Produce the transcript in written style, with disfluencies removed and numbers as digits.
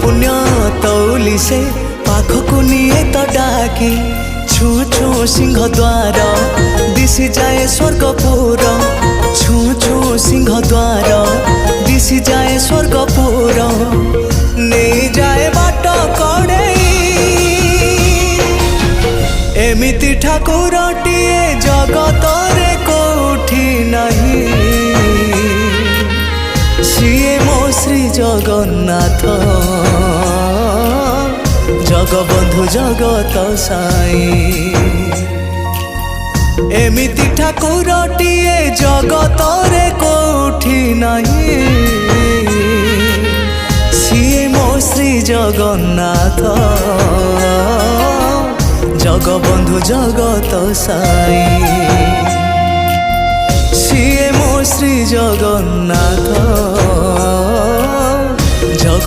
पुण्य तौली से पाखकु निये तो डाकी छू छू सिंह द्वार दिशि जाए स्वर्गपुर छू छू सिंह द्वार दिशि जाए स्वर्गपुर नहीं जाए बाट कड़े एमिति ठाकुरटिए जगत रे कोठी नहीं सिए मो श्री जगन्नाथ जगबंधु जगत साई एमिति ठाकुरटिए जगत रे कोठी नहीं सिए मो श्री जगन्नाथ जगबंधु जगत साई सिए मो श्री जगन्नाथ।